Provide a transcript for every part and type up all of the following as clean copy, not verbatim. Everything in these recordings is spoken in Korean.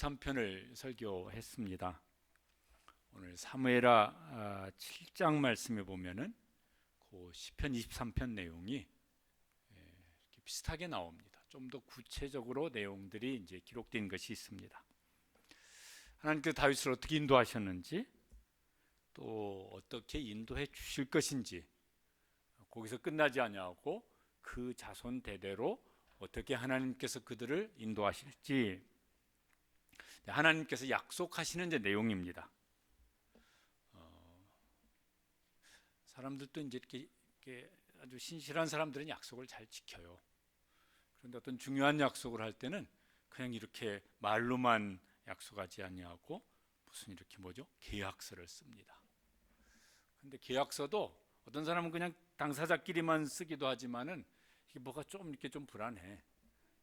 23편을 설교했습니다. 오늘 사무엘하 7장 말씀에 보면은 그 시편 23편 내용이 이렇게 비슷하게 나옵니다. 좀 더 구체적으로 내용들이 이제 기록된 것이 있습니다. 하나님께서 다윗을 어떻게 인도하셨는지, 또 어떻게 인도해 주실 것인지, 거기서 끝나지 아니하고 그 자손 대대로 어떻게 하나님께서 그들을 인도하실지, 하나님께서 약속하시는 이제 내용입니다. 사람들도 이제 이렇게 아주 신실한 사람들은 약속을 잘 지켜요. 그런데 어떤 중요한 약속을 할 때는 그냥 이렇게 말로만 약속하지 아니하고 무슨 이렇게 계약서를 씁니다. 근데 계약서도 어떤 사람은 그냥 당사자끼리만 쓰기도 하지만은 이게 뭐가 좀 이렇게 좀 불안해.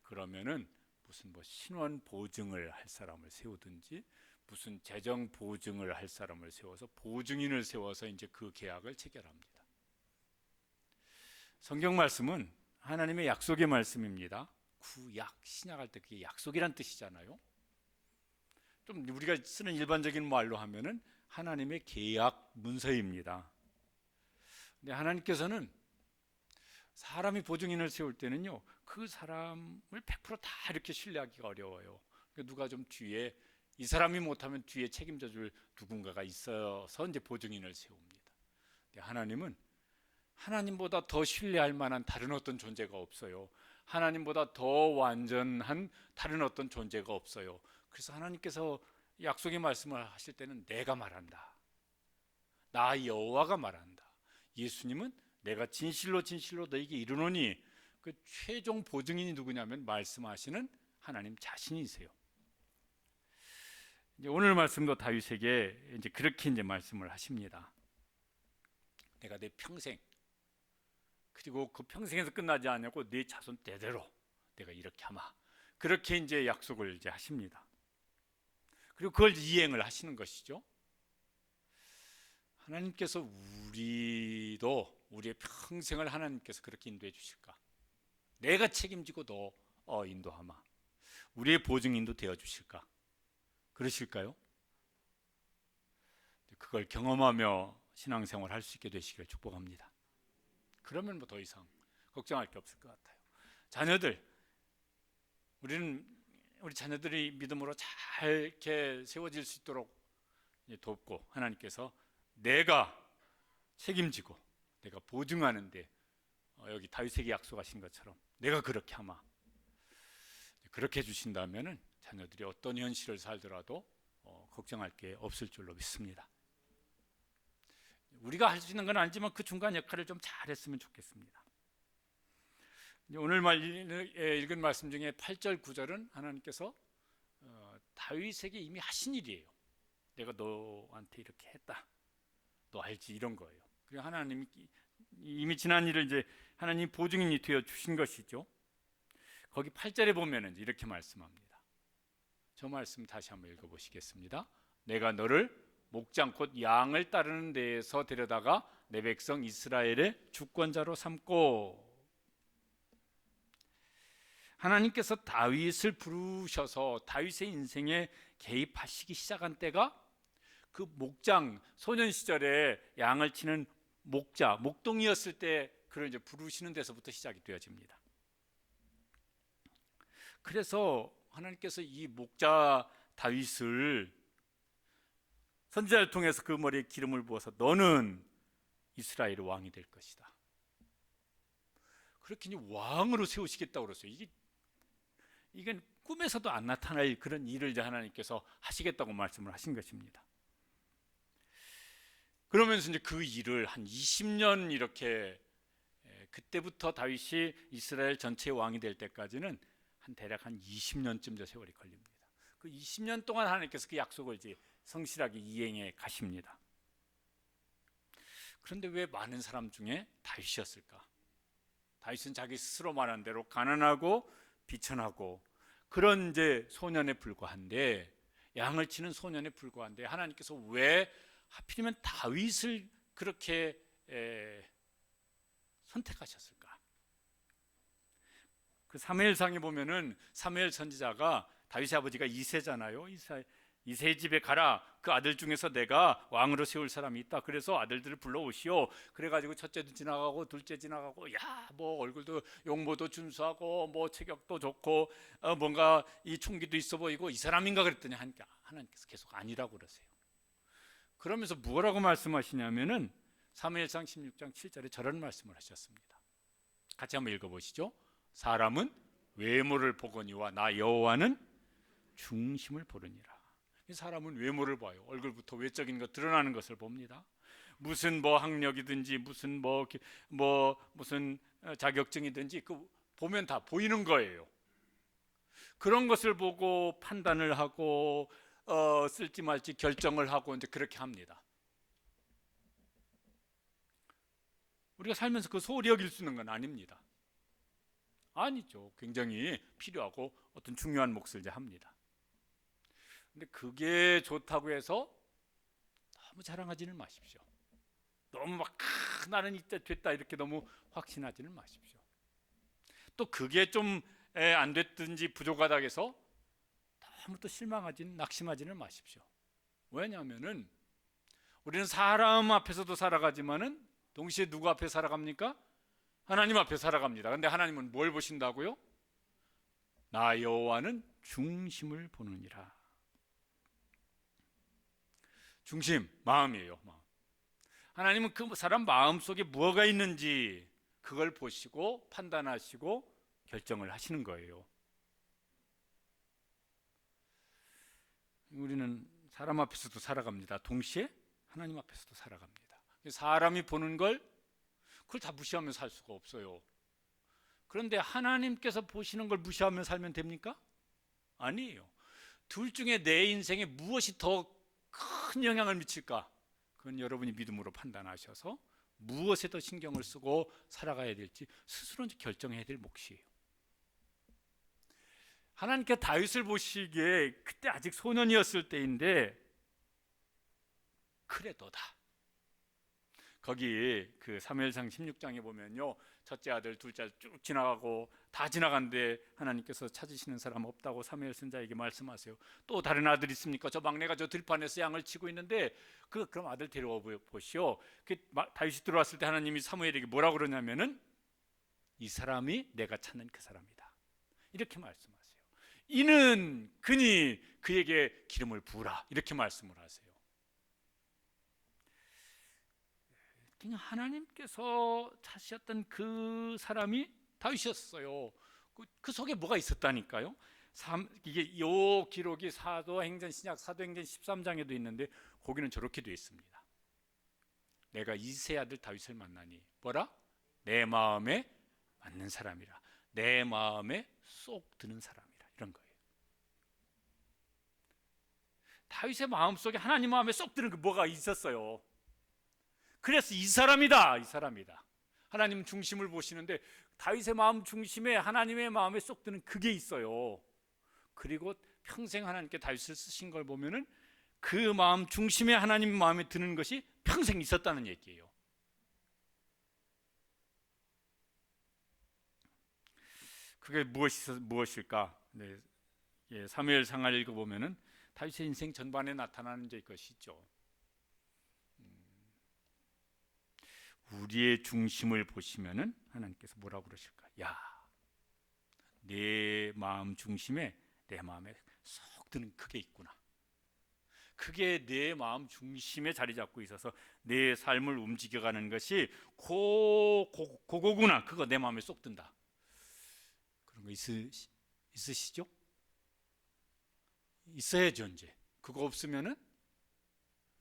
그러면은 무슨 신원 보증을 할 사람을 세우든지 무슨 재정 보증을 할 사람을 세워서 보증인을 세워서 이제 그 계약을 체결합니다. 성경 말씀은 하나님의 약속의 말씀입니다. 구약, 신약할 때 그게 약속이란 뜻이잖아요. 좀 우리가 쓰는 일반적인 말로 하면은 하나님의 계약 문서입니다. 근데 하나님께서는 사람이 보증인을 세울 때는요, 그 사람을 100% 다 이렇게 신뢰하기가 어려워요. 누가 좀 뒤에, 이 사람이 못하면 뒤에 책임져 줄 누군가가 있어서 이제 보증인을 세웁니다. 근데 하나님은 하나님보다 더 신뢰할 만한 다른 어떤 존재가 없어요. 하나님보다 더 완전한 다른 어떤 존재가 없어요. 그래서 하나님께서 약속의 말씀을 하실 때는 내가 말한다, 나 여호와가 말한다. 예수님은 내가 진실로 진실로 너에게 이르노니, 그 최종 보증인이 누구냐면 말씀하시는 하나님 자신이세요. 이제 오늘 말씀도 다윗에게 이제 그렇게 이제 말씀을 하십니다. 내가 내 평생, 그리고 그 평생에서 끝나지 않냐고 내 자손 대대로 내가 이렇게 하마, 그렇게 이제 약속을 이제 하십니다. 그리고 그걸 이행을 하시는 것이죠. 하나님께서 우리도 우리의 평생을 하나님께서 그렇게 인도해 주실까? 내가 책임지고 너 인도하마, 우리의 보증인도 되어 주실까? 그러실까요? 그걸 경험하며 신앙생활 할 수 있게 되시기를 축복합니다. 그러면 더 이상 걱정할 게 없을 것 같아요. 자녀들, 우리 자녀들이 믿음으로 잘 이렇게 세워질 수 있도록 돕고, 하나님께서 내가 책임지고 내가 보증하는데, 여기 다윗에게 약속하신 것처럼 내가 그렇게 하마, 그렇게 해주신다면 자녀들이 어떤 현실을 살더라도 걱정할 게 없을 줄로 믿습니다. 우리가 할 수 있는 건 아니지만 그 중간 역할을 좀 잘했으면 좋겠습니다. 오늘 읽은 말씀 중에 8절 9절은 하나님께서 다윗에게 이미 하신 일이에요. 내가 너한테 이렇게 했다, 너 알지, 이런 거예요. 그리고 하나님이 이미 지난 일을 이제 하나님 보증인이 되어 주신 것이죠. 거기 8절에 보면은 이렇게 말씀합니다. 저 말씀 다시 한번 읽어보시겠습니다. 내가 너를 목장 곧 양을 따르는 데에서 데려다가 내 백성 이스라엘의 주권자로 삼고, 하나님께서 다윗을 부르셔서 다윗의 인생에 개입하시기 시작한 때가 그 목장, 소년 시절에 양을 치는 목동이었을 때 그를 이제 부르시는 데서부터 시작이 되어집니다. 그래서 하나님께서 이 목자 다윗을 선지자를 통해서 그 머리에 기름을 부어서 너는 이스라엘의 왕이 될 것이다, 그렇게 왕으로 세우시겠다고 그랬어요. 이건 꿈에서도 안 나타날 그런 일을 이제 하나님께서 하시겠다고 말씀을 하신 것입니다. 그러면서 이제 그 일을 한 20년 이렇게, 그때부터 다윗이 이스라엘 전체의 왕이 될 때까지는 대략 한 20년쯤 세월이 걸립니다. 그 20년 동안 하나님께서 그 약속을 이제 성실하게 이행해 가십니다. 그런데 왜 많은 사람 중에 다윗이었을까? 다윗은 자기 스스로 말한 대로 가난하고 비천하고 그런 이제 소년에 불과한데, 양을 치는 소년에 불과한데 하나님께서 왜 하필이면 다윗을 그렇게 선택하셨을까? 그 사무엘상에 보면은 사무엘 선지자가 다윗의 아버지가 이새잖아요. 이새 집에 가라. 그 아들 중에서 내가 왕으로 세울 사람이 있다. 그래서 아들들을 불러오시오. 그래가지고 첫째도 지나가고 둘째 지나가고, 야, 뭐 얼굴도 용모도 준수하고 뭐 체격도 좋고 뭔가 이 총기도 있어 보이고 이 사람인가 그랬더니 하나님께서 계속 아니라고 그러세요. 그러면서 뭐라고 말씀하시냐면은 사무엘상 16장 7절에 저런 말씀을 하셨습니다. 같이 한번 읽어보시죠. 사람은 외모를 보거니와 나 여호와는 중심을 보느니라. 사람은 외모를 봐요. 얼굴부터 외적인 것 드러나는 것을 봅니다. 무슨 뭐 학력이든지 무슨 무슨 자격증이든지 그 보면 다 보이는 거예요. 그런 것을 보고 판단을 하고 쓸지 말지 결정을 하고 이제 그렇게 합니다. 우리가 살면서 그 소홀히 여길 수 있는 건 아닙니다. 아니죠. 굉장히 필요하고 어떤 중요한 몫을 이제 합니다. 근데 그게 좋다고 해서 너무 자랑하지는 마십시오. 너무 막 나는 이때 됐다 이렇게 너무 확신하지는 마십시오. 또 그게 좀 안 됐든지 부족하다 해서 너무 또 낙심하지는 마십시오. 왜냐하면은 우리는 사람 앞에서도 살아가지만은 동시에 누구 앞에 살아갑니까? 하나님 앞에 살아갑니다. 근데 하나님은 뭘 보신다고요? 나 여호와는 중심을 보느니라. 중심, 마음이에요. 마음. 하나님은 그 사람 마음 속에 무엇가 있는지 그걸 보시고 판단하시고 결정을 하시는 거예요. 우리는 사람 앞에서도 살아갑니다. 동시에 하나님 앞에서도 살아갑니다. 사람이 보는 걸 그걸 다 무시하며 살 수가 없어요. 그런데 하나님께서 보시는 걸 무시하며 살면 됩니까? 아니에요. 둘 중에 내 인생에 무엇이 더 큰 영향을 미칠까? 그건 여러분이 믿음으로 판단하셔서 무엇에 더 신경을 쓰고 살아가야 될지 스스로 결정해야 될 몫이에요. 하나님께 다윗을 보시기에 그때 아직 소년이었을 때인데 그래도다. 거기 그 사무엘상 16장에 보면요, 첫째 아들 둘째 아들 쭉 지나가고 다 지나간데 하나님께서 찾으시는 사람 없다고 사무엘 선지자에게 말씀하세요. 또 다른 아들 있습니까? 저 막내가 저 들판에서 양을 치고 있는데 그럼 아들 데려와 보시오. 다윗이 들어왔을 때 하나님이 사무엘에게 뭐라고 그러냐면은 이 사람이 내가 찾는 그 사람이다 이렇게 말씀하세요. 이는 그니 그에게 기름을 부으라 이렇게 말씀을 하세요. 하나님께서 찾으셨던 그 사람이 다윗이었어요. 그 속에 뭐가 있었다니까요. 이게 이 기록이 사도행전 신약 사도행전 13장에도 있는데 거기는 저렇게 되어 있습니다. 내가 이새 아들 다윗을 만나니 뭐라? 내 마음에 맞는 사람이라. 내 마음에 쏙 드는 사람이라. 이런 거예요. 다윗의 마음속에 하나님 마음에 쏙 드는 그 뭐가 있었어요. 그래서 이 사람이다. 하나님 중심을 보시는데 다윗의 마음 중심에 하나님의 마음에 쏙 드는 그게 있어요. 그리고 평생 하나님께 다윗을 쓰신 걸 보면은 그 마음 중심에 하나님 마음에 드는 것이 평생 있었다는 얘기예요. 그게 무엇일까? 네, 사무엘상을 읽어보면은 다윗의 인생 전반에 나타나는 것이 있죠. 우리의 중심을 보시면은 하나님께서 뭐라고 그러실까? 야, 내 마음 중심에 내 마음에 쏙 드는 그게 있구나. 그게 내 마음 중심에 자리 잡고 있어서 내 삶을 움직여가는 것이 그거구나. 그거 내 마음에 쏙 든다. 그런 거 있으시죠? 있어야죠. 이제 그거 없으면은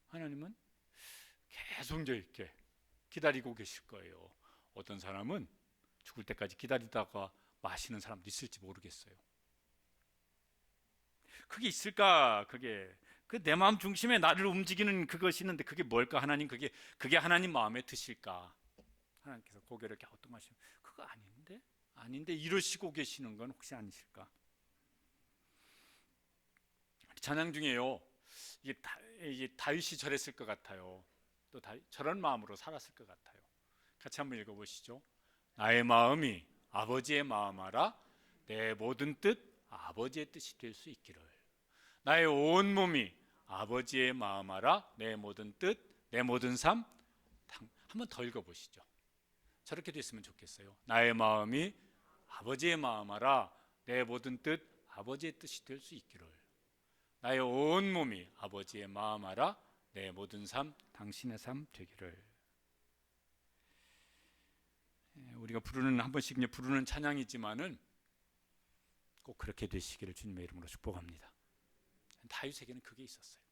하나님은 계속 이렇게 기다리고 계실 거예요. 어떤 사람은 죽을 때까지 기다리다가 마시는 사람도 있을지 모르겠어요. 그게 있을까? 그게 그 내 마음 중심에 나를 움직이는 그것이 있는데 그게 뭘까? 하나님 그게 하나님 마음에 드실까? 하나님께서 고개를 갸우뚱하시면 그거 아닌데 이러시고 계시는 건 혹시 아니실까? 찬양 중에요. 이게 다윗이 저랬을 것 같아요. 또 저런 마음으로 살았을 것 같아요. 같이 한번 읽어보시죠. 나의 마음이 아버지의 마음 알아 내 모든 뜻 아버지의 뜻이 될 수 있기를. 나의 온 몸이 아버지의 마음 알아 내 모든 뜻, 내 모든 삶. 한번 더 읽어보시죠. 저렇게 됐으면 좋겠어요. 나의 마음이 아버지의 마음 알아 내 모든 뜻, 아버지의 뜻이 될 수 있기를. 나의 온 몸이 아버지의 마음 알아 내 모든 삶, 당신의 삶 되기를. 우리가 부르는, 한 번씩 부르는 찬양이지만은 꼭 그렇게 되시기를 주님의 이름으로 축복합니다. 다윗에게는 그게 있었어요.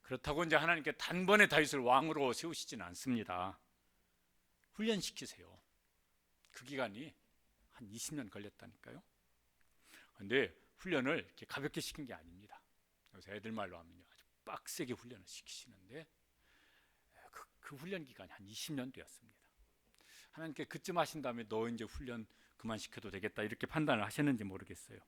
그렇다고 이제 하나님께 단번에 다윗을 왕으로 세우시지는 않습니다. 훈련시키세요. 그 기간이 한 20년 걸렸다니까요. 그런데 훈련을 이렇게 가볍게 시킨 게 아닙니다. 그래서 애들 말로 하면요, 아주 빡세게 훈련을 시키시는데 그 훈련 기간이 한 20년 되었습니다. 하나님께 그쯤 하신 다음에 너 이제 훈련 그만 시켜도 되겠다 이렇게 판단을 하셨는지 모르겠어요.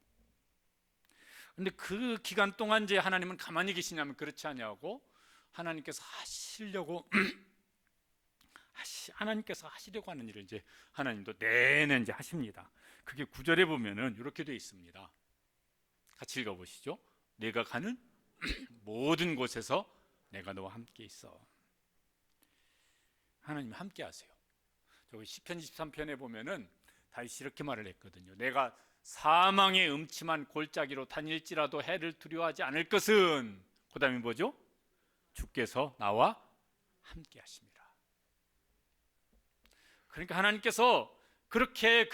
근데 그 기간 동안 이제 하나님은 가만히 계시냐면 그렇지 아니하고 하나님께서 하시려고 하나님께서 하시려고 하는 일을 이제 하나님도 내내 이제 하십니다. 그게 9절에 보면은 이렇게 되어 있습니다. 같이 읽어보시죠. 내가 가는 모든 곳에서 내가 너와 함께 있어. 하나님 함께 하세요. 저기 시편 23편에 보면은 다윗이 이렇게 말을 했거든요. 내가 사망의 음침한 골짜기로 다닐지라도 해를 두려워하지 않을 것은, 그 다음에 뭐죠? 주께서 나와 함께 하십니다. 그러니까 하나님께서 그렇게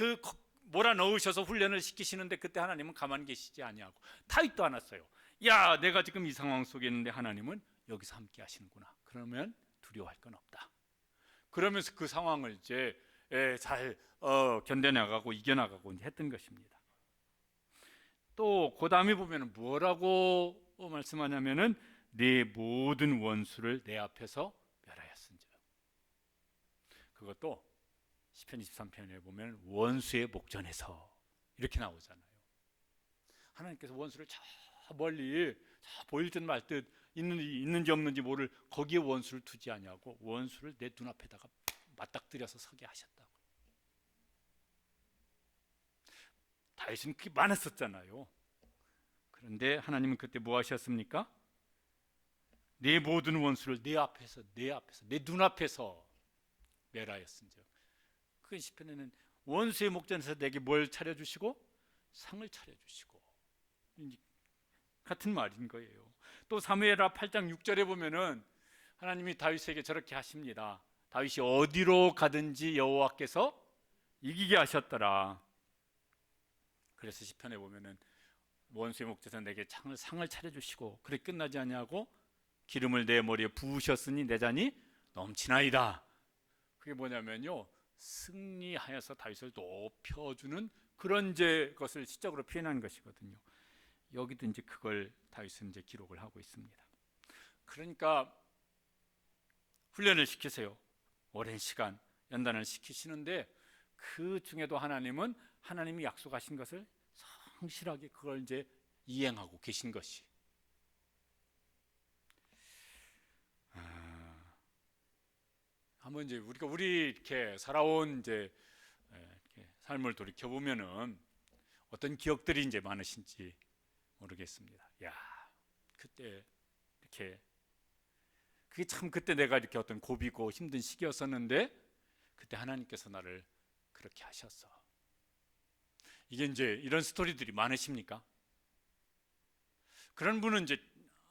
몰아넣으셔서 훈련을 시키시는데 그때 하나님은 가만히 계시지 아니하고 다윗도 안 왔어요. 야, 내가 지금 이 상황 속에 있는데 하나님은 여기서 함께 하시는구나. 그러면 두려워할 건 없다. 그러면서 그 상황을 이제 잘 견뎌나가고 이겨나가고 했던 것입니다. 또 그 다음에 보면 뭐라고 말씀하냐면은 내 모든 원수를 내 앞에서 멸하였은즉. 그것도 시편 23편에 보면 원수의 목전에서 이렇게 나오잖아요. 하나님께서 원수를 저 멀리 저 보일 듯 말 듯 있는지 없는지 모를 거기에 원수를 두지 아니하고 원수를 내 눈앞에다가 맞닥뜨려서 서게 하셨다고. 다윗은 그게 많았었잖아요. 그런데 하나님은 그때 뭐 하셨습니까? 내 모든 원수를 내 앞에서 내 눈앞에서 멸하였은즉. 그 시편에는 원수의 목전에서 내게 뭘 차려주시고 상을 차려주시고 같은 말인 거예요. 또 사무엘하 8장 6절에 보면은 하나님이 다윗에게 저렇게 하십니다. 다윗이 어디로 가든지 여호와께서 이기게 하셨더라. 그래서 시편에 보면은 원수의 목전에서 내게 상을 차려주시고 그래 끝나지 아니하고 기름을 내 머리에 부으셨으니 내 잔이 넘치나이다. 그게 뭐냐면요, 승리하여서 다윗을 높여주는 그런 이제 것을 시적으로 표현한 것이거든요. 여기도 이제 그걸 다윗은 이제 기록을 하고 있습니다. 그러니까 훈련을 시키세요. 오랜 시간 연단을 시키시는데 그 중에도 하나님은 하나님이 약속하신 것을 성실하게 그걸 이제 이행하고 계신 것이. 한번 이제 우리 이렇게 살아온 이제 이렇게 삶을 돌이켜 보면은 어떤 기억들이 이제 많으신지 모르겠습니다. 야, 그때 이렇게 그게 참 그때 내가 이렇게 어떤 고비고 힘든 시기였었는데 그때 하나님께서 나를 그렇게 하셨어. 이게 이제 이런 스토리들이 많으십니까? 그런 분은 이제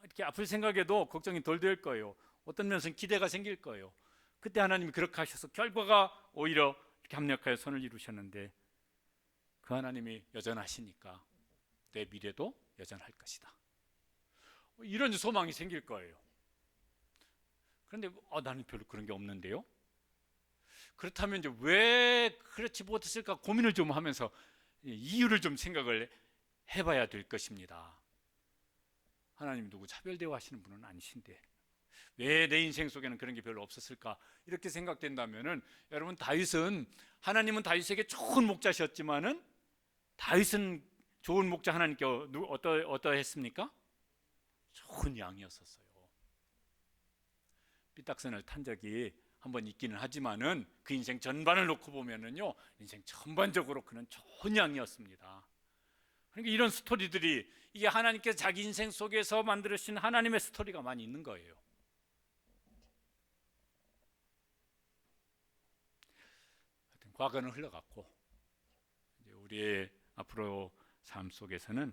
이렇게 앞을 생각해도 걱정이 덜 될 거예요. 어떤 면에서는 기대가 생길 거예요. 그때 하나님이 그렇게 하셔서 결과가 오히려 이렇게 합력하여 선을 이루셨는데 그 하나님이 여전하시니까 내 미래도 여전할 것이다. 이런 소망이 생길 거예요. 그런데 나는 별로 그런 게 없는데요. 그렇다면 이제 왜 그렇지 못했을까 고민을 좀 하면서 이유를 좀 생각을 해봐야 될 것입니다. 하나님 누구 차별 대우하시는 분은 아니신데 왜 내 인생 속에는 그런 게 별로 없었을까 이렇게 생각된다면은 여러분 하나님은 다윗에게 좋은 목자셨지만은 다윗은 좋은 목자 하나님께 어떠했습니까? 좋은 양이었었어요. 삐딱선을 탄 적이 한번 있기는 하지만은 그 인생 전반을 놓고 보면은요, 인생 전반적으로 그는 좋은 양이었습니다. 그러니까 이런 스토리들이, 이게 하나님께서 자기 인생 속에서 만들으신 하나님의 스토리가 많이 있는 거예요. 하여튼 과거는 흘러갔고, 이제 우리의 앞으로 삶 속에서는,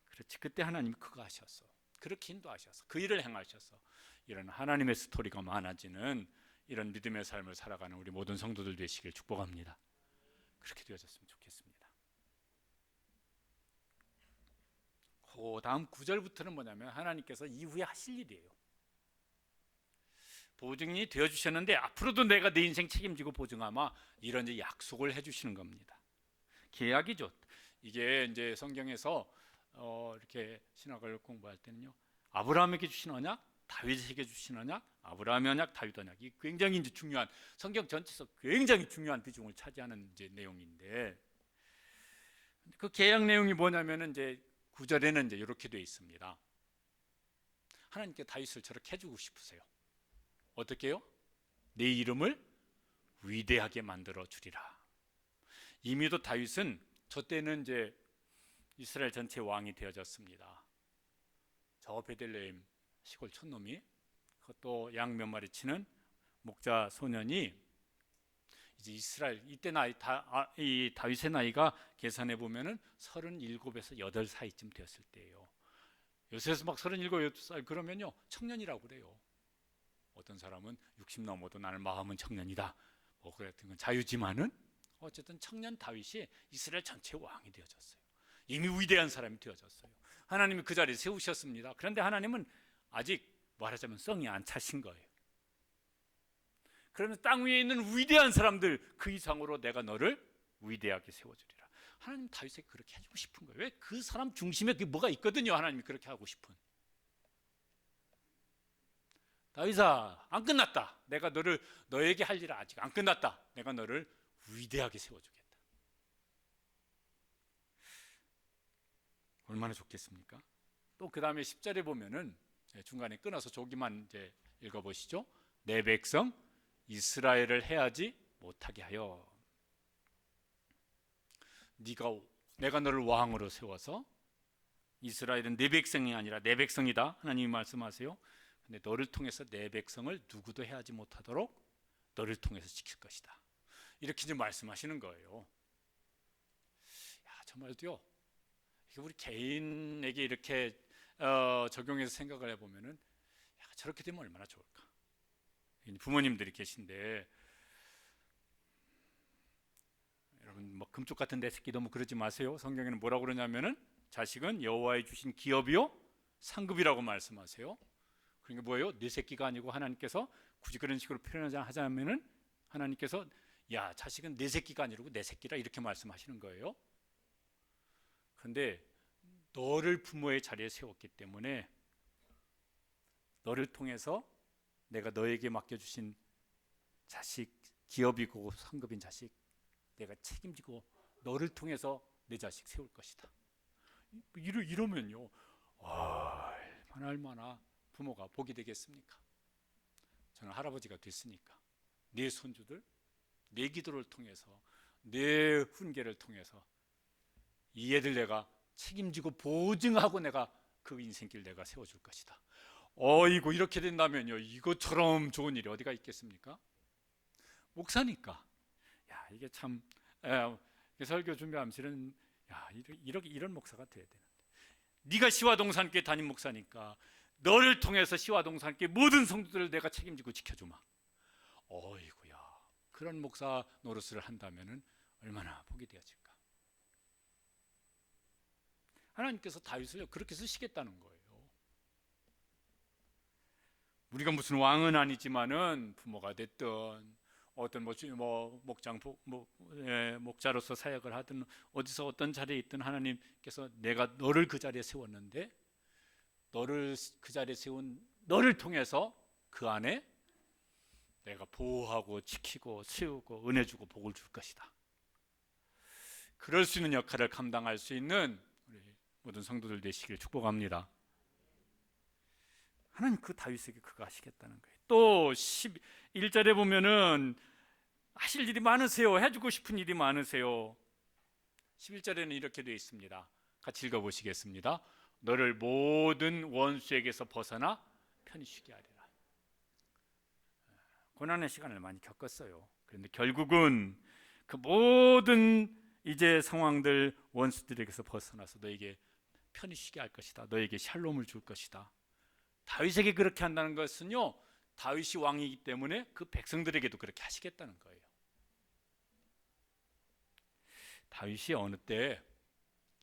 그렇지, 그때 하나님이 그거 하셨어, 그렇게 인도하셔서 그 일을 행하셔서 이런 하나님의 스토리가 많아지는 이런 믿음의 삶을 살아가는 우리 모든 성도들 되시길 축복합니다. 그렇게 되어졌으면 좋겠습니다. 그 다음 9절부터는 뭐냐면 하나님께서 이후에 하실 일이에요. 보증이 되어주셨는데 앞으로도 내가 내 인생 책임지고 보증하마, 이런 이제 약속을 해주시는 겁니다. 계약이죠. 이게 이제 성경에서 이렇게 신학을 공부할 때는요, 아브라함에게 주신 언약, 다윗에게 주신 언약, 아브라함의 언약, 다윗 언약이 굉장히 이제 중요한, 성경 전체에서 굉장히 중요한 비중을 차지하는 이제 내용인데, 그 계약 내용이 뭐냐면은 이제 9절에는 이제 이렇게 되어 있습니다. 하나님께 다윗을 저렇게 해주고 싶으세요. 어떻게요? 내 이름을 위대하게 만들어 주리라. 이미도 다윗은 저 때는 이제 이스라엘 전체 왕이 되어졌습니다. 저 베들레헴 시골 촌놈이, 그것도 양 몇 마리 치는 목자 소년이, 이제 이스라엘 이때 이 다윗의 나이가 계산해 보면은 37에서 8 사이쯤 되었을 때예요. 요새서 막 37, 8살 그러면요 청년이라고 그래요. 어떤 사람은 60 넘어도 나는 마음은 청년이다, 뭐 그랬던 건 자유지만은 어쨌든 청년 다윗이 이스라엘 전체 왕이 되어졌어요. 이미 위대한 사람이 되어졌어요. 하나님이 그 자리에 세우셨습니다. 그런데 하나님은 아직 말하자면 성이 안 차신 거예요. 그러면 땅 위에 있는 위대한 사람들 그 이상으로 내가 너를 위대하게 세워주리라. 하나님 다윗에게 그렇게 해주고 싶은 거예요. 왜? 그 사람 중심에 그게 뭐가 있거든요. 하나님이 그렇게 하고 싶은. 다윗아, 안 끝났다. 내가 너에게 할 일은 아직 안 끝났다. 내가 너를 위대하게 세워주겠다. 얼마나 좋겠습니까? 또 그 다음에 10절에 보면은 중간에 끊어서 조기만 이제 읽어보시죠. 내 백성 이스라엘을 해하지 못하게 하여, 내가 너를 왕으로 세워서, 이스라엘은 내 백성이 아니라 내 백성이다 하나님이 말씀하세요. 근데 너를 통해서 내 백성을 누구도 해하지 못하도록 너를 통해서 지킬 것이다, 이렇게 이제 말씀하시는 거예요. 정말도요, 우리 개인에게 이렇게 적용해서 생각을 해보면은 저렇게 되면 얼마나 좋을까. 부모님들이 계신데, 여러분 뭐 금쪽 같은 내 새끼 너무 그러지 마세요. 성경에는 뭐라고 그러냐면은 자식은 여호와의 주신 기업이요 상급이라고 말씀하세요. 그러니까 뭐예요? 내 새끼가 아니고 하나님께서 굳이 그런 식으로 표현하자면은 하나님께서 야, 자식은 내 새끼가 아니고 내 새끼라, 이렇게 말씀하시는 거예요. 그런데 너를 부모의 자리에 세웠기 때문에 너를 통해서 내가 너에게 맡겨주신 자식, 기업이고 상급인 자식, 내가 책임지고 너를 통해서 내 자식 세울 것이다. 이러면요, 얼마나 부모가 복이 되겠습니까? 저는 할아버지가 됐으니까 내 손주들, 내 기도를 통해서, 내 훈계를 통해서 이 애들 내가 책임지고 보증하고 내가 그 인생길 내가 세워줄 것이다. 어이고, 이렇게 된다면요, 이것처럼 좋은 일이 어디가 있겠습니까? 목사니까, 야, 이게 참, 설교 준비하면서 이런 목사가 돼야 되는데, 네가 시와동산교회 담임 목사니까 너를 통해서 시와동산교회 모든 성도들을 내가 책임지고 지켜주마. 어이구야, 그런 목사 노릇을 한다면은 얼마나 복이 되어질까. 하나님께서 다윗을 그렇게 쓰시겠다는 거예요. 우리가 무슨 왕은 아니지만은 부모가 됐든 어떤 목자로서 사역을 하든 어디서 어떤 자리에 있든 하나님께서 내가 너를 그 자리에 세웠는데, 너를 그 자리에 세운 너를 통해서 그 안에 내가 보호하고 지키고 세우고 은혜 주고 복을 줄 것이다. 그럴 수 있는 역할을 감당할 수 있는 우리 모든 성도들 되시길 축복합니다. 하나님 그 다윗에게 그거 하시겠다는 거예요. 또 11절에 보면은 하실 일이 많으세요. 해주고 싶은 일이 많으세요. 11절에는 이렇게 되어 있습니다. 같이 읽어보시겠습니다. 너를 모든 원수에게서 벗어나 편히 쉬게 하리라. 고난의 시간을 많이 겪었어요. 그런데 결국은 그 모든 이제 상황들, 원수들에게서 벗어나서 너에게 편히 쉬게 할 것이다. 너에게 샬롬을 줄 것이다. 다윗에게 그렇게 한다는 것은요, 다윗이 왕이기 때문에 그 백성들에게도 그렇게 하시겠다는 거예요. 다윗이 어느 때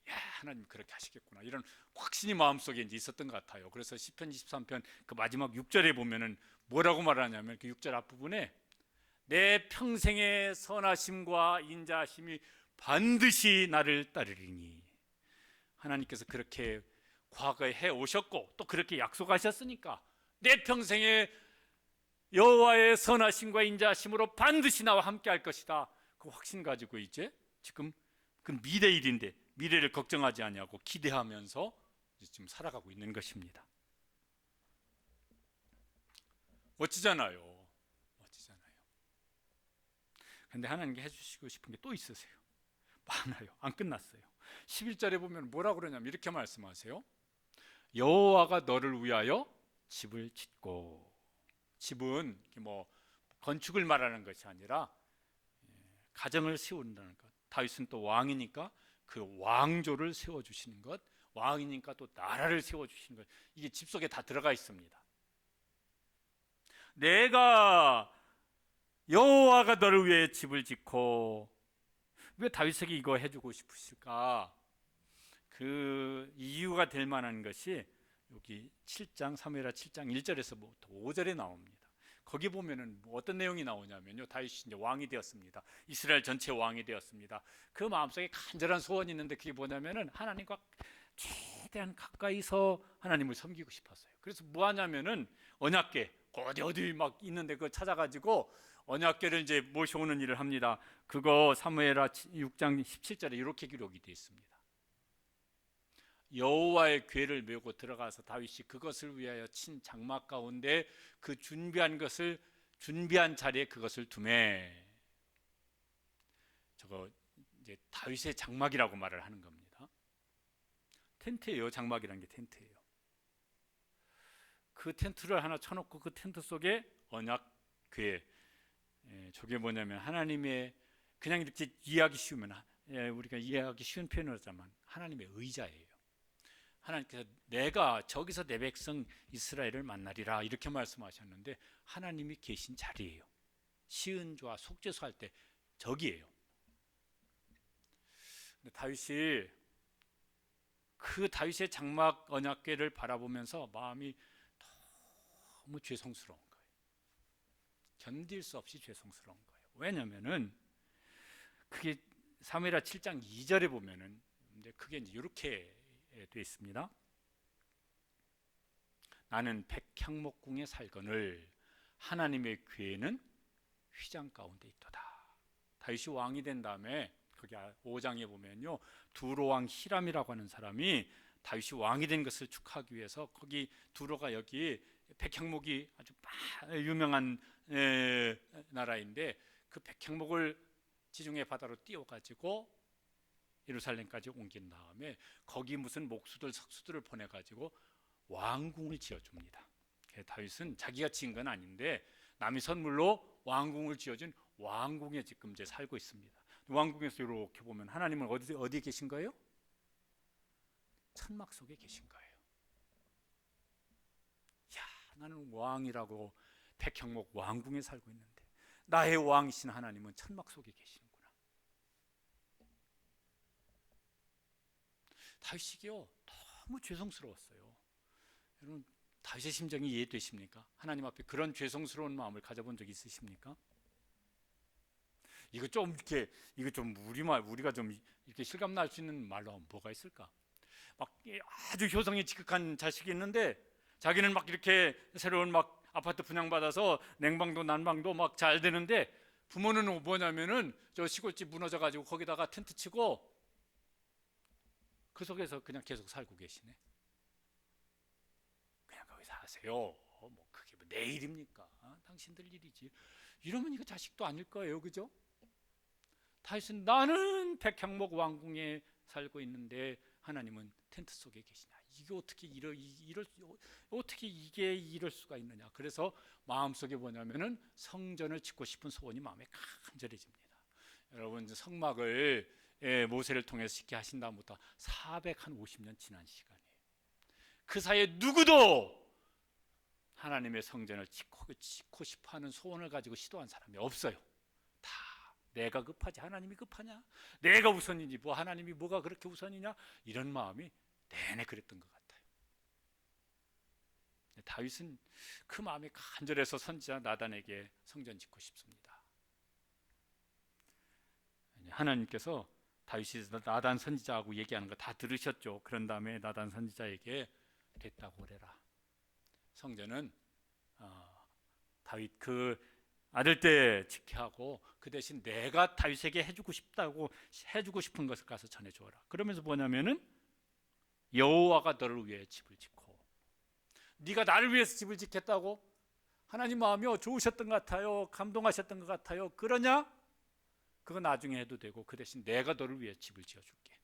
하나님 그렇게 하시겠구나 이런 확신이 마음속에 이제 있었던 것 같아요. 그래서 시편 23편 그 마지막 6절에 보면은 뭐라고 말하냐면 그 6절 앞부분에 내 평생의 선하심과 인자하심이 반드시 나를 따르리니, 하나님께서 그렇게 과거에 해 오셨고 또 그렇게 약속하셨으니까 내 평생의 여호와의 선하심과 인자하심으로 반드시 나와 함께 할 것이다. 그 확신 가지고 이제 지금 그 미래 일인데 미래를 걱정하지 아니하고 기대하면서 지금 살아가고 있는 것입니다. 멋지잖아요. 근데 하나님께 해주시고 싶은 게 또 있으세요. 많아요. 안 끝났어요. 11절에 보면 뭐라고 그러냐면 이렇게 말씀하세요. 여호와가 너를 위하여 집을 짓고, 집은 뭐 건축을 말하는 것이 아니라 가정을 세운다는 것. 다윗은 또 왕이니까 그 왕조를 세워주시는 것, 왕이니까 또 나라를 세워주시는 것, 이게 집 속에 다 들어가 있습니다. 내가 여호와가 너를 위해 집을 짓고, 왜 다윗에게 이거 해주고 싶으실까? 그 이유가 될 만한 것이 여기 7장 사무엘하 7장 1절에서 5절에 나옵니다. 거기 보면은 어떤 내용이 나오냐면요, 다윗이 이제 왕이 되었습니다. 이스라엘 전체 왕이 되었습니다. 그 마음속에 간절한 소원이 있는데 그게 뭐냐면은 하나님과 최대한 가까이서 하나님을 섬기고 싶었어요. 그래서 뭐 하냐면은 언약궤 어디 막 있는데 그걸 찾아가지고 언약궤를 이제 모셔오는 일을 합니다. 그거 사무엘하 6장 17절에 이렇게 기록이 되어 있습니다. 여호와의 궤를 메고 들어가서 다윗이 그것을 위하여 친 장막 가운데 그 준비한 자리에 그것을 두매. 저거 이제 다윗의 장막이라고 말을 하는 겁니다. 텐트예요. 장막이라는 게 텐트예요. 그 텐트를 하나 쳐놓고 그 텐트 속에 언약궤, 저게 뭐냐면 하나님의, 그냥 이렇게 이해하기 쉬우면 우리가 이해하기 쉬운 표현을 하자면 하나님의 의자예요. 하나님께서 내가 저기서 내 백성 이스라엘을 만나리라 이렇게 말씀하셨는데 하나님이 계신 자리예요. 시은조와 속죄소 할 때 저기예요. 근데 다윗이 그 다윗의 장막 언약궤를 바라보면서 마음이 너무 죄송스러운 거예요. 견딜 수 없이 죄송스러운 거예요. 왜냐면은 그게 사무엘하 7장 2절에 보면은 그게 이제 이렇게 되어 있습니다. 나는 백향목궁에 살거늘 하나님의 궤는 휘장 가운데 있도다. 다윗이 왕이 된 다음에 거기 5장에 보면요, 두로왕 히람이라고 하는 사람이 다윗이 왕이 된 것을 축하하기 위해서 거기 두로가 여기 백향목이 아주 유명한 나라인데 그 백향목을 지중해 바다로 띄워가지고 예루살렘까지 옮긴 다음에 거기 무슨 목수들 석수들을 보내가지고 왕궁을 지어줍니다. 다윗은 자기가 지은 건 아닌데 남이 선물로 왕궁을 지어준 왕궁에 지금 이제 살고 있습니다. 왕궁에서 이렇게 보면 하나님은 어디에 계신 거예요? 천막 속에 계신 거예요. 야, 나는 왕이라고 백향목 왕궁에 살고 있는데 나의 왕이신 하나님은 천막 속에 계시는구나. 다윗이요 너무 죄송스러웠어요. 여러분 다윗의 심정이 이해되십니까? 하나님 앞에 그런 죄송스러운 마음을 가져본 적 있으십니까? 이거 좀 우리가 좀 이렇게 실감 날 수 있는 말로 하면 뭐가 있을까? 막 아주 효성이 지극한 자식이 있는데 자기는 막 이렇게 새로운 막 아파트 분양받아서 냉방도 난방도 막 잘 되는데 부모는 뭐냐면은 저 시골집 무너져 가지고 거기다가 텐트 치고 그 속에서 그냥 계속 살고 계시네. 그냥 거기 사세요. 뭐 그게 내 일입니까? 당신들 일이지. 이러면 이거 자식도 아닐 거예요, 그죠? 다윗은 나는 백향목 왕궁에 살고 있는데 하나님은 텐트 속에 계시냐? 이게 어떻게 어떻게 이게 이럴 수가 있느냐? 그래서 마음속에 뭐냐면은 성전을 짓고 싶은 소원이 마음에 간절해집니다. 여러분 성막을 모세를 통해서 짓게 하신 다음부터 450년 지난 시간이에요. 그 사이에 누구도 하나님의 성전을 짓고 싶어하는 소원을 가지고 시도한 사람이 없어요. 다 내가 급하지 하나님이 급하냐? 내가 우선이지 뭐 하나님이 뭐가 그렇게 우선이냐? 이런 마음이 내내 그랬던 것 같아요. 다윗은 그 마음이 간절해서 선지자 나단에게 성전 짓고 싶습니다. 하나님께서 다윗이 나단 선지자하고 얘기하는 거 다 들으셨죠. 그런 다음에 나단 선지자에게 됐다고 그래라. 성전은 다윗 그 아들 때 짓게 하고 그 대신 내가 다윗에게 해주고 싶은 것을 가서 전해주어라. 그러면서 뭐냐면은 여호와가 너를 위해 집을 짓고 네가 나를 위해서 집을 짓겠다고 하나님 마음이 좋으셨던 것 같아요. 감동하셨던 것 같아요. 그러냐? 그거 나중에 해도 되고 그 대신 내가 너를 위해 집을 지어줄게.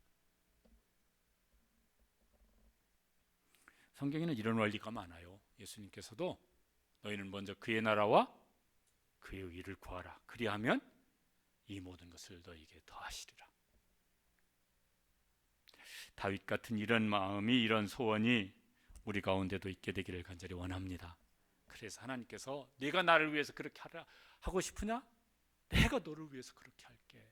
성경에는 이런 원리가 많아요. 예수님께서도 너희는 먼저 그의 나라와 그의 의를 구하라. 그리하면 이 모든 것을 너희에게 더하시리라. 다윗 같은 이런 마음이 이런 소원이 우리 가운데도 있게 되기를 간절히 원합니다. 그래서 하나님께서 네가 나를 위해서 그렇게 하고 싶으냐? 내가 너를 위해서 그렇게 할게.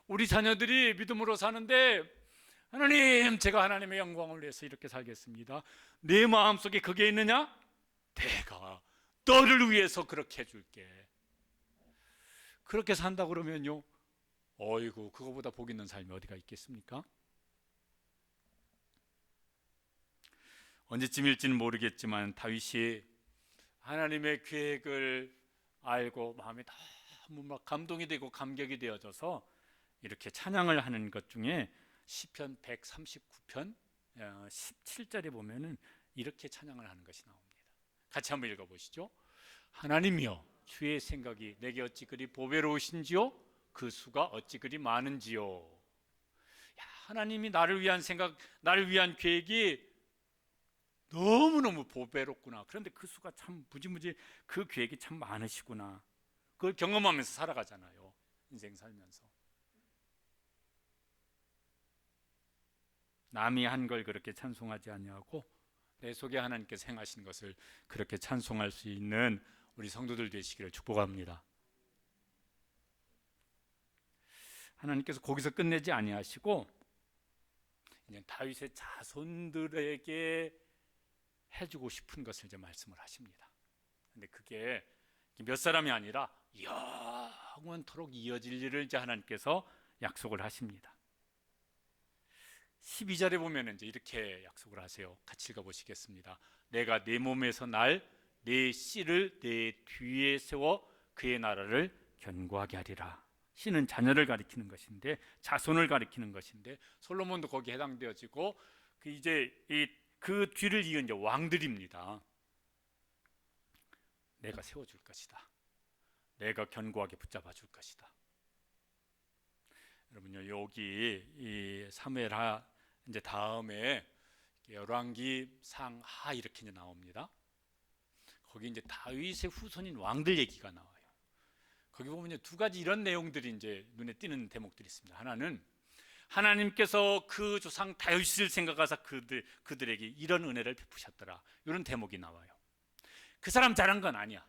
우리 자녀들이 믿음으로 사는데 하나님 제가 하나님의 영광을 위해서 이렇게 살겠습니다. 내 마음속에 그게 있느냐? 내가 너를 위해서 그렇게 해줄게. 그렇게 산다 그러면요, 어이구 그거보다 복 있는 삶이 어디가 있겠습니까? 언제쯤일지는 모르겠지만 다윗이 하나님의 계획을 알고 마음이 너무 막 감동이 되고 감격이 되어져서 이렇게 찬양을 하는 것 중에 시편 139편 17절에 보면은 이렇게 찬양을 하는 것이 나옵니다. 같이 한번 읽어보시죠. 하나님이여 주의 생각이 내게 어찌 그리 보배로우신지요 그 수가 어찌 그리 많은지요. 하나님이 나를 위한 생각, 나를 위한 계획이 너무너무 보배롭구나. 그런데 그 수가 참 무지무지 그 계획이 참 많으시구나. 그걸 경험하면서 살아가잖아요. 인생 살면서. 남이 한 걸 그렇게 찬송하지 아니하고 내 속에 하나님께서 행하신 것을 그렇게 찬송할 수 있는 우리 성도들 되시기를 축복합니다. 하나님께서 거기서 끝내지 아니하시고 이제 다윗의 자손들에게 해주고 싶은 것을 이제 말씀을 하십니다. 근데 그게 몇 사람이 아니라 영원토록 이어질 일을 이제 하나님께서 약속을 하십니다. 12절에 보면 이제 이렇게 약속을 하세요. 같이 읽어보시겠습니다. 내가 내 몸에서 내 씨를 내 뒤에 세워 그의 나라를 견고하게 하리라. 씨는 자녀를 가리키는 것인데 자손을 가리키는 것인데 솔로몬도 거기에 해당되어지고 그 뒤를 이은 이제 왕들입니다. 내가 세워줄 것이다. 내가 견고하게 붙잡아 줄 것이다. 여러분요 여기 이 사무엘하 이제 다음에 열왕기 상하 이렇게 이제 나옵니다. 거기 이제 다윗의 후손인 왕들 얘기가 나와요. 거기 보면 두 가지 이런 내용들이 이제 눈에 띄는 대목들이 있습니다. 하나는 하나님께서 그 조상 다윗을 생각하사 그들에게 이런 은혜를 베푸셨더라. 이런 대목이 나와요. 그 사람 잘한 건 아니야.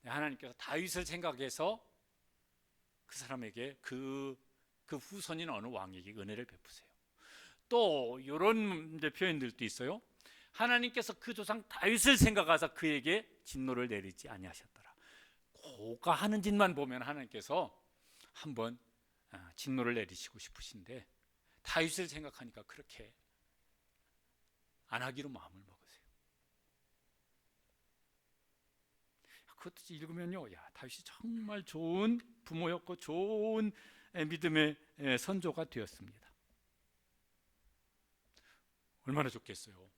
하나님께서 다윗을 생각해서 그 사람에게 그 후손인 어느 왕에게 은혜를 베푸세요. 또 이런 표현들도 있어요. 하나님께서 그 조상 다윗을 생각하사 그에게 진노를 내리지 아니하셨더라. 고가 하는 짓만 보면 하나님께서 한번 진노를 내리시고 싶으신데 다윗을 생각하니까 그렇게 안 하기로 마음을 먹으세요. 그것도 읽으면요, 다윗이 정말 좋은 부모였고 좋은 믿음의 선조가 되었습니다. 얼마나 좋겠어요.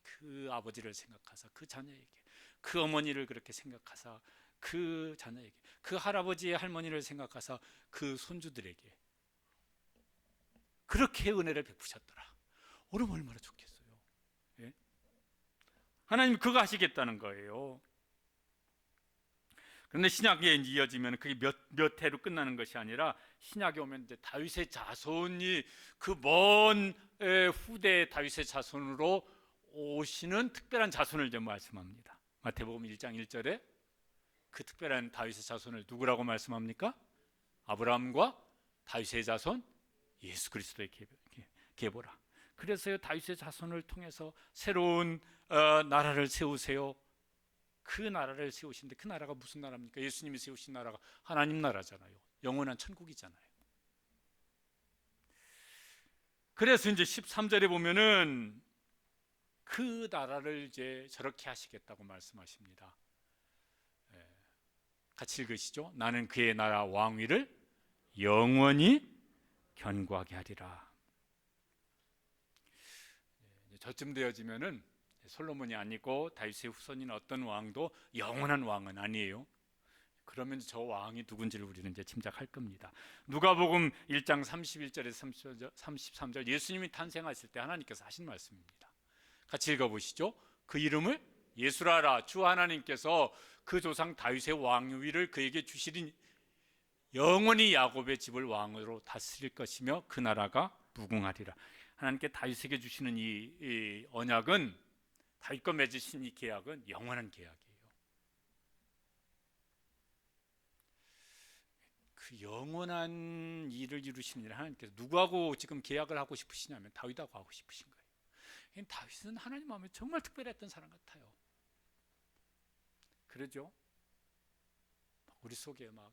그 그 아버지를 생각하사 그 자녀에게, 그 어머니를 그렇게 생각하사 그 자녀에게, 그 할아버지의 할머니를 생각하사 그 손주들에게 그렇게 은혜를 베푸셨더라. 오르면 얼마나 좋겠어요. 예? 하나님 그거 하시겠다는 거예요. 그런데 신약에 이어지면 그게 몇 해로 끝나는 것이 아니라 신약에 오면 이제 다윗의 자손이 그 먼 후대 다윗의 자손으로 오시는 특별한 자손을 이제 말씀합니다. 마태복음 1장 1절에 그 특별한 다윗의 자손을 누구라고 말씀합니까? 아브라함과 다윗의 자손 예수 그리스도의 계보라. 그래서요, 다윗의 자손을 통해서 새로운 나라를 세우세요. 그 나라를 세우신데 그 나라가 무슨 나라입니까? 예수님이 세우신 나라가 하나님 나라잖아요. 영원한 천국이잖아요. 그래서 이제 13절에 보면은 그 나라를 이제 저렇게 하시겠다고 말씀하십니다. 같이 읽으시죠. 나는 그의 나라 왕위를 영원히 견고하게 하리라. 저쯤 되어지면은 솔로몬이 아니고 다윗의 후손인 어떤 왕도 영원한 왕은 아니에요. 그러면 저 왕이 누군지를 우리는 이제 짐작할 겁니다. 누가복음 1장 31절에서 33절 예수님이 탄생하실 때 하나님께서 하신 말씀입니다. 같이 읽어보시죠. 그 이름을 예수라라. 주 하나님께서 그 조상 다윗의 왕위를 그에게 주시린 영원히 야곱의 집을 왕으로 다스릴 것이며 그 나라가 무궁하리라. 하나님께 다윗에게 주시는 이 언약은, 다윗과 맺으신 이 계약은 영원한 계약이에요. 그 영원한 일을 이루시는 하나님께서 누구하고 지금 계약을 하고 싶으시냐면 다윗하고 하고 싶으신 거예요. 다윗은 하나님 마음에 정말 특별했던 사람 같아요. 그러죠? 우리 속에 막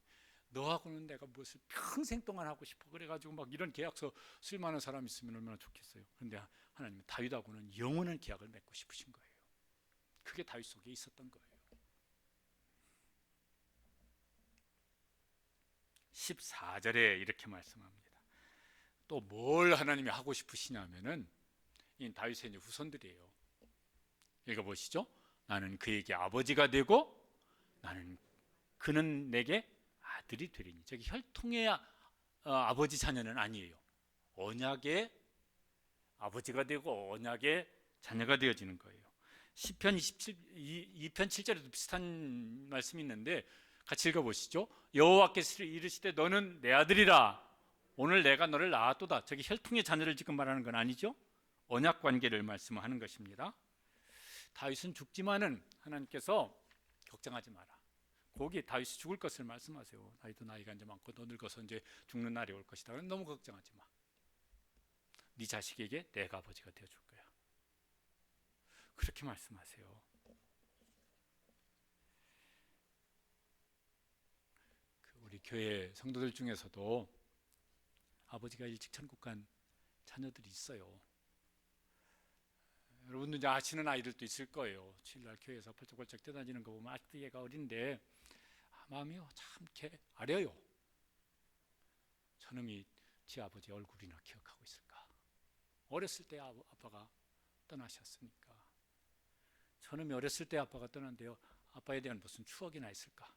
너하고는 내가 무엇을 평생 동안 하고 싶어 그래가지고 막 이런 계약서 쓸 만한 사람이 있으면 얼마나 좋겠어요. 그런데 하나님은 다윗하고는 영원한 계약을 맺고 싶으신 거예요. 그게 다윗 속에 있었던 거예요. 14절에 이렇게 말씀합니다. 또 뭘 하나님이 하고 싶으시냐면은 이 다윗의 이제 후손들이에요. 읽어보시죠. 나는 그에게 아버지가 되고 그는 내게 아들이 되리니. 저기 혈통의 아버지 자녀는 아니에요. 언약의 아버지가 되고 언약의 자녀가 되어지는 거예요. 시편 2편 7절에도 비슷한 말씀이 있는데 같이 읽어보시죠. 여호와께서 이르시되 너는 내 아들이라. 오늘 내가 너를 낳았도다. 저기 혈통의 자녀를 지금 말하는 건 아니죠. 언약 관계를 말씀하는 것입니다. 다윗은 죽지만은 하나님께서 걱정하지 마라. 거기 다윗이 죽을 것을 말씀하세요. 다윗도 나이가 이제 많고 너 늙어서 이제 죽는 날이 올 것이다. 너무 걱정하지 마. 네 자식에게 내가 아버지가 되어줄 거야. 그렇게 말씀하세요. 우리 교회 성도들 중에서도 아버지가 일찍 천국 간 자녀들이 있어요. 여러분도 이제 아시는 아이들도 있을 거예요. 주일날 교회에서 펄쩍펄쩍 뛰어다니는 거 보면 아직도 얘가 어린데 마음이요 참 이렇게 아려요. 저놈이 지 아버지 얼굴이나 기억하고 있을까? 어렸을 때 아빠가 떠나셨으니까. 저놈이 어렸을 때 아빠가 떠난데요, 아빠에 대한 무슨 추억이나 있을까?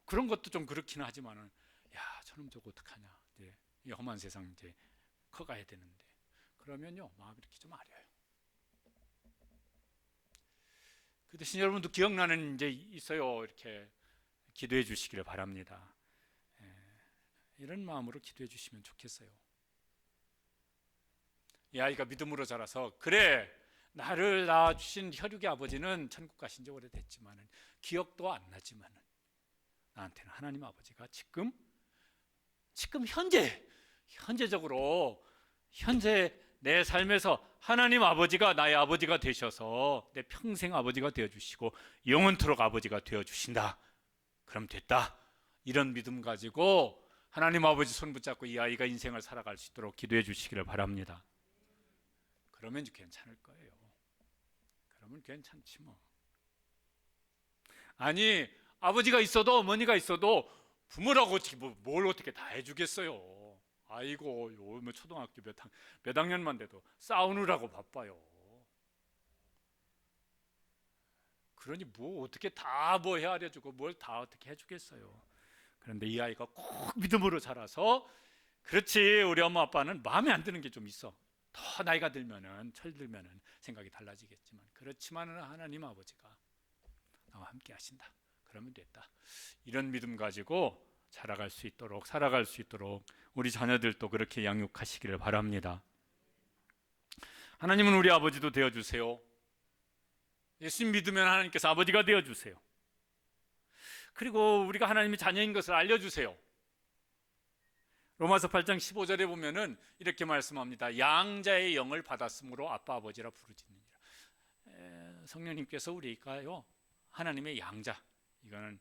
그런 것도 좀 그렇긴 하지만은, 야, 저놈 저거 어떡하냐? 이제 이 험한 세상 이제 커가야 되는데, 그러면요 마음이 이렇게 좀 아려요. 그 대신 여러분도 기억나는 이제 있어요. 이렇게 기도해 주시기를 바랍니다. 이런 마음으로 기도해 주시면 좋겠어요. 이 아이가 믿음으로 자라서 그래 나를 낳아주신 혈육의 아버지는 천국 가신 지 오래됐지만은 기억도 안 나지만은 나한테는 하나님 아버지가 지금 현재적으로 현재 내 삶에서 하나님 아버지가 나의 아버지가 되셔서 내 평생 아버지가 되어주시고 영원토록 아버지가 되어주신다. 그럼 됐다. 이런 믿음 가지고 하나님 아버지 손 붙잡고 이 아이가 인생을 살아갈 수 있도록 기도해 주시기를 바랍니다. 그러면 괜찮을 거예요. 그러면 괜찮지 뭐. 아니 아버지가 있어도 어머니가 있어도 부모라고 뭘 어떻게 다 해주겠어요. 아이고 요 초등학교 몇 학년만 돼도 싸우느라고 바빠요. 그러니 뭐 어떻게 다 뭐 헤아려주고 뭘 다 어떻게 해주겠어요. 그런데 이 아이가 꼭 믿음으로 자라서, 그렇지, 우리 엄마 아빠는 마음에 안 드는 게 좀 있어. 더 나이가 들면은, 철들면은 생각이 달라지겠지만, 그렇지만은 하나님 아버지가 나와 함께 하신다, 그러면 됐다. 이런 믿음 가지고 자라갈 수 있도록, 살아갈 수 있도록 우리 자녀들도 그렇게 양육하시기를 바랍니다. 하나님은 우리 아버지도 되어주세요. 예수님 믿으면 하나님께서 아버지가 되어주세요. 그리고 우리가 하나님의 자녀인 것을 알려주세요. 로마서 8장 15절에 보면은 이렇게 말씀합니다. 양자의 영을 받았으므로 아빠 아버지라 부르짖느니라. 성령님께서 우리가요, 하나님의 양자, 이거는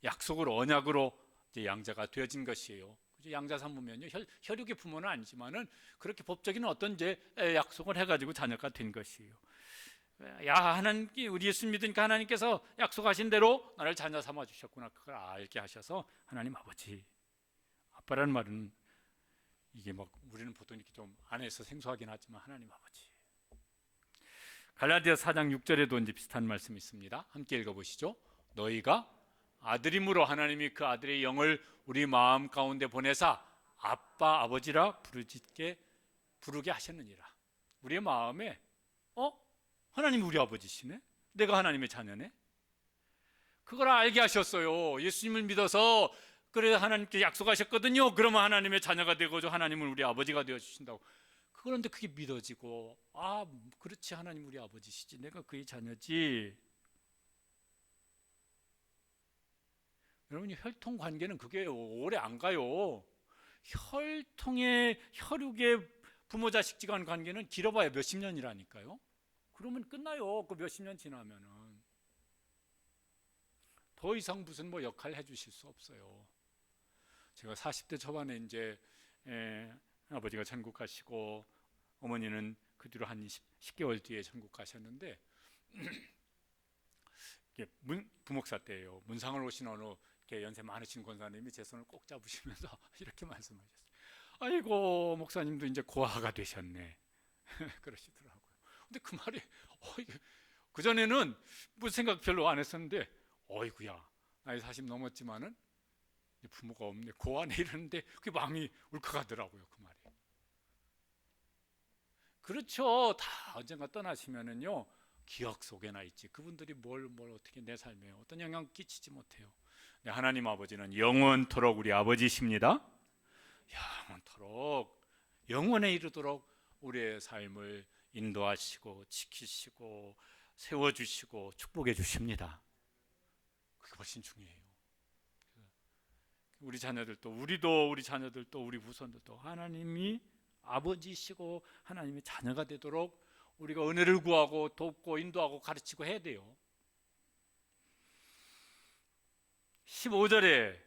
약속으로, 언약으로 이제 양자가 되어진 것이에요. 양자 산모면요, 혈육의 부모는 아니지만은 그렇게 법적인 어떤 이제 약속을 해가지고 자녀가 된 것이에요. 야, 하나님, 우리 예수 믿으니까 하나님께서 약속하신 대로 나를 자녀 삼아 주셨구나, 그걸 알게 하셔서 하나님 아버지. 아빠라는 말은 이게 막 우리는 보통 이렇게 좀 안에서 생소하긴 하지만 하나님 아버지. 갈라디아 4장 6절에도 이제 비슷한 말씀이 있습니다. 함께 읽어보시죠. 너희가 아들임으로 하나님이 그 아들의 영을 우리 마음 가운데 보내사 아빠 아버지라 부르게 하셨느니라. 우리의 마음에 하나님이 우리 아버지시네, 내가 하나님의 자녀네, 그걸 알게 하셨어요. 예수님을 믿어서 그래 하나님께 약속하셨거든요. 그러면 하나님의 자녀가 되고죠, 하나님은 우리 아버지가 되어주신다고. 그런데 그게 믿어지고, 그렇지, 하나님 우리 아버지시지, 내가 그의 자녀지. 여러분이 혈통 관계는 그게 오래 안 가요. 혈육의 부모 자식 지간 관계는 길어봐야 몇십 년이라니까요. 그러면 끝나요. 그 몇십 년 지나면은 더 이상 무슨 뭐 역할 해주실 수 없어요. 제가 40대 초반에 이제 아버지가 천국 가시고 어머니는 그 뒤로 한 10개월 뒤에 천국 가셨는데 부목사 때예요. 문상을 오신 어느 이렇게 연세 많으신 권사님이 제 손을 꼭 잡으시면서 이렇게 말씀하셨어요. 아이고, 목사님도 이제 고아가 되셨네. 그러시더라고요. 근데 그 말이 그전에는 뭐 생각 별로 안 했었는데, 어이구야, 나이 40 넘었지만은 부모가 없네, 고아네, 이러는데 그게 마음이 울컥하더라고요, 그 말이. 그렇죠. 다 언젠가 떠나시면은요, 기억 속에나 있지. 그분들이 뭘 어떻게 내 삶에 어떤 영향 끼치지 못해요. 네, 하나님 아버지는 영원토록 우리 아버지십니다. 영원토록, 영원에 이르도록 우리의 삶을 인도하시고 지키시고 세워주시고 축복해 주십니다. 그게 훨씬 중요해요. 우리 자녀들도, 우리 자녀들도, 우리 후손들도 하나님이 아버지시고 하나님의 자녀가 되도록 우리가 은혜를 구하고 돕고 인도하고 가르치고 해야 돼요. 15절에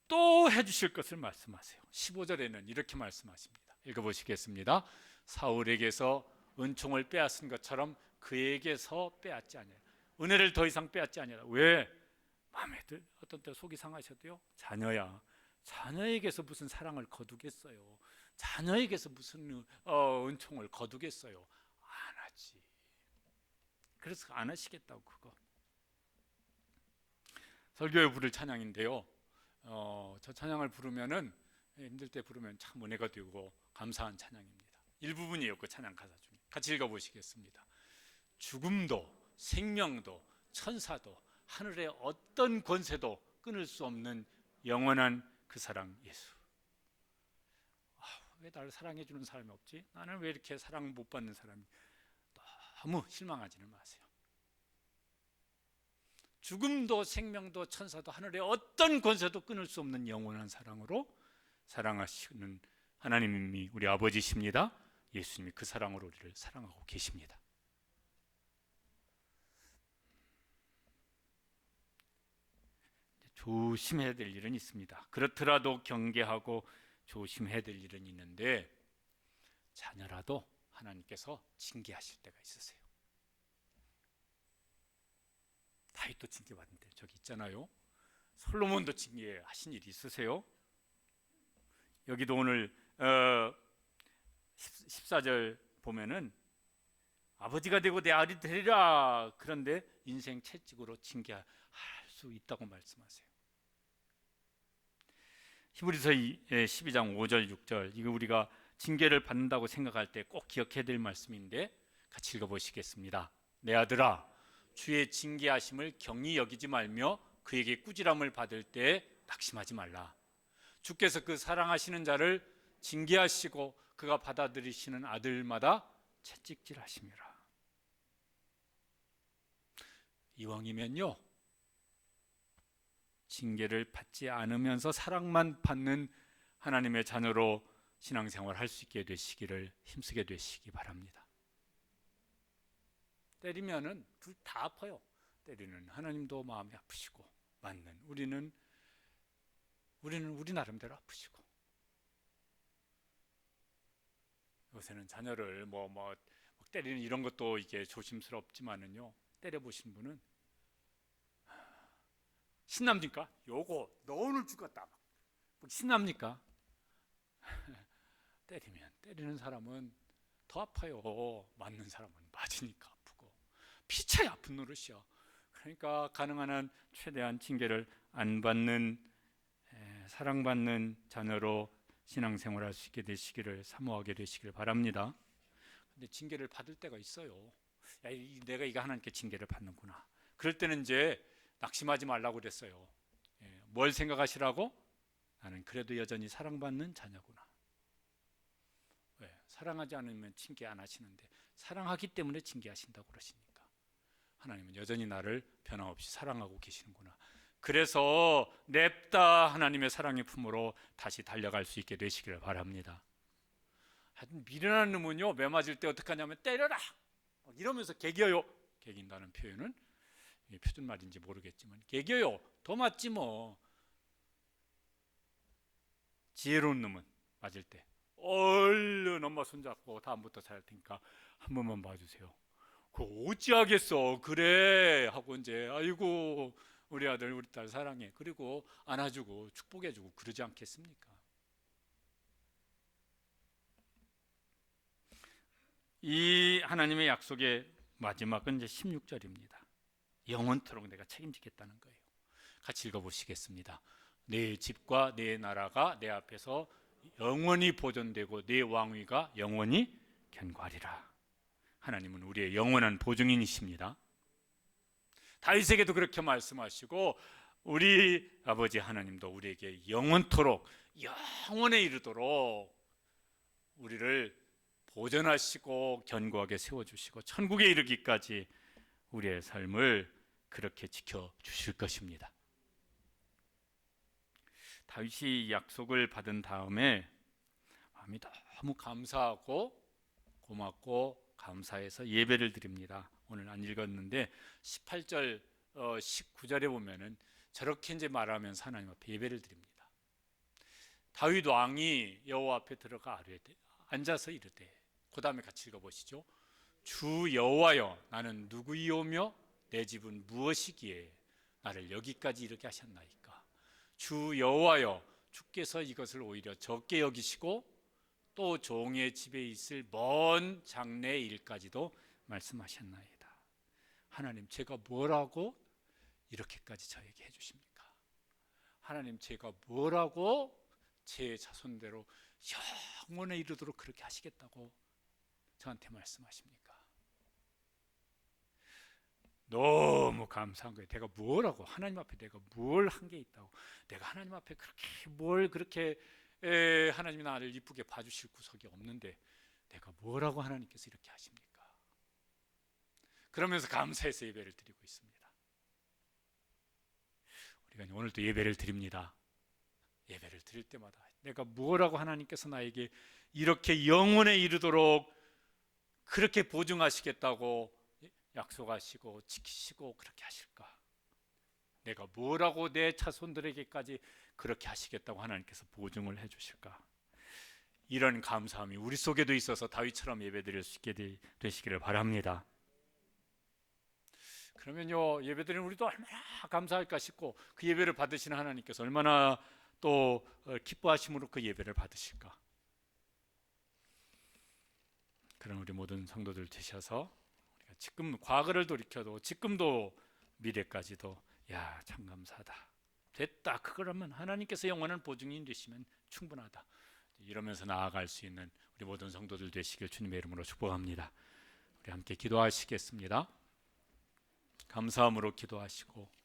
또 해주실 것을 말씀하세요. 15절에는 이렇게 말씀하십니다. 읽어보시겠습니다. 사울에게서 은총을 빼앗은 것처럼 그에게서 빼앗지 아니하라. 은혜를 더 이상 빼앗지 아니하라. 왜? 마음에 어떤 때 속이 상하셔도요, 자녀야, 자녀에게서 무슨 사랑을 거두겠어요? 자녀에게서 무슨 은총을 거두겠어요? 안 하지. 그래서 안 하시겠다고. 그거 설교에 부를 찬양인데요, 저 찬양을 부르면은, 힘들 때 부르면 참 은혜가 되고 감사한 찬양입니다. 일부분이에요, 그 찬양 가사 중에. 같이 읽어보시겠습니다. 죽음도 생명도 천사도 하늘의 어떤 권세도 끊을 수 없는 영원한 그 사랑 예수. 왜 나를 사랑해 주는 사람이 없지? 나는 왜 이렇게 사랑 못 받는 사람이? 너무 실망하지는 마세요. 죽음도 생명도 천사도 하늘의 어떤 권세도 끊을 수 없는 영원한 사랑으로 사랑하시는 하나님이 우리 아버지십니다. 예수님이 그 사랑으로 우리를 사랑하고 계십니다. 조심해야 될 일은 있습니다. 그렇더라도 경계하고 조심해야 될 일은 있는데, 자녀라도 하나님께서 징계하실 때가 있으세요. 다윗도 징계받는데 저기 있잖아요. 솔로몬도 징계하신 일이 있으세요. 여기도 오늘 14절 보면은 아버지가 되고 내 아들이 되리라. 그런데 인생 채찍으로 징계할 수 있다고 말씀하세요. 히브리서 12장 5절 6절, 이거 우리가 징계를 받는다고 생각할 때 꼭 기억해야 될 말씀인데 같이 읽어보시겠습니다. 내 아들아, 주의 징계하심을 경히 여기지 말며 그에게 꾸지람을 받을 때 낙심하지 말라. 주께서 그 사랑하시는 자를 징계하시고 그가 받아들이시는 아들마다 채찍질하심이라. 이왕이면요, 징계를 받지 않으면서 사랑만 받는 하나님의 자녀로 신앙생활 할 수 있게 되시기를 힘쓰게 되시기 바랍니다. 때리면은 둘 다 아파요. 때리는 하나님도 마음이 아프시고, 맞는 우리는 우리 나름대로 아프시고. 요새는 자녀를 때리는 이런 것도 이게 조심스럽지만은요, 때려보신 분은 신납니까? 요거 너 오늘 죽었다 신납니까? 때리는 사람은 더 아파요. 맞는 사람은 맞으니까 아프고, 피차에 아픈 노릇이야. 그러니까 가능한 한 최대한 징계를 안 받는 사랑받는 자녀로 신앙생활할 수 있게 되시기를 사모하게 되시기를 바랍니다. 근데 징계를 받을 때가 있어요. 야, 내가 이거 하나님께 징계를 받는구나. 그럴 때는 이제 낙심하지 말라고 그랬어요. 뭘 생각하시라고? 나는 그래도 여전히 사랑받는 자녀구나. 왜? 사랑하지 않으면 징계 안 하시는데 사랑하기 때문에 징계하신다고 그러시니까 하나님은 여전히 나를 변함없이 사랑하고 계시는구나. 그래서 냅다 하나님의 사랑의 품으로 다시 달려갈 수 있게 되시기를 바랍니다. 하여튼 미련한 놈은요, 매 맞을 때 어떻게 하냐면 때려라 이러면서 개겨요. 개긴다는 표현은 표준말인지 모르겠지만 개겨요. 더 맞지 뭐. 지혜로운 놈은 맞을 때 얼른 엄마 손잡고 다음부터 잘 테니까 한 번만 봐주세요. 그거 어찌하겠어. 그래 하고 이제 아이고 우리 아들 우리 딸 사랑해. 그리고 안아주고 축복해주고 그러지 않겠습니까? 이 하나님의 약속의 마지막은 이제 16절입니다. 영원토록 내가 책임지겠다는 거예요. 같이 읽어보시겠습니다. 내 집과 내 나라가 내 앞에서 영원히 보존되고 내 왕위가 영원히 견고하리라. 하나님은 우리의 영원한 보증인이십니다. 다윗에게도 그렇게 말씀하시고 우리 아버지 하나님도 우리에게 영원토록 영원에 이르도록 우리를 보존하시고 견고하게 세워주시고 천국에 이르기까지 우리의 삶을 그렇게 지켜주실 것입니다. 다윗이 약속을 받은 다음에 마음이 너무 감사하고 고맙고 감사해서 예배를 드립니다. 오늘 안 읽었는데 18절 19절에 보면은 저렇게 이제 말하면서 하나님 앞에 예배를 드립니다. 다윗 왕이 여호와 앞에 들어가 앉아서 이르되, 그 다음에 같이 읽어보시죠. 주 여호와여, 나는 누구이오며 내 집은 무엇이기에 나를 여기까지 이렇게 하셨나이까. 주 여호와여, 주께서 이것을 오히려 적게 여기시고 또 종의 집에 있을 먼 장래 일까지도 말씀하셨나이다. 하나님, 제가 뭐라고 이렇게까지 저에게 해주십니까? 하나님, 제가 뭐라고 제 자손대로 영원에 이르도록 그렇게 하시겠다고 저한테 말씀하십니까? 너무 감사한 거예요. 내가 뭐라고, 하나님 앞에 내가 뭘 한 게 있다고, 내가 하나님 앞에 그렇게 하나님이 나를 이쁘게 봐주실 구석이 없는데 내가 뭐라고 하나님께서 이렇게 하십니까? 그러면서 감사해서 예배를 드리고 있습니다. 우리가 오늘도 예배를 드립니다. 예배를 드릴 때마다 내가 뭐라고 하나님께서 나에게 이렇게 영원에 이르도록 그렇게 보증하시겠다고 약속하시고 지키시고 그렇게 하실까? 내가 뭐라고 내 자손들에게까지 그렇게 하시겠다고 하나님께서 보증을 해주실까? 이런 감사함이 우리 속에도 있어서 다윗처럼 예배드릴 수 있게 되시기를 바랍니다. 그러면요, 예배드리는 우리도 얼마나 감사할까 싶고 그 예배를 받으시는 하나님께서 얼마나 또 기뻐하심으로 그 예배를 받으실까? 그런 우리 모든 성도들 되셔서 지금 과거를 돌이켜도 지금도 미래까지도 야, 참 감사하다. 됐다. 그거라면 하나님께서 영원한 보증인 되시면 충분하다. 이러면서 나아갈 수 있는 우리 모든 성도들 되시길 주님의 이름으로 축복합니다. 우리 함께 기도하시겠습니다. 감사함으로 기도하시고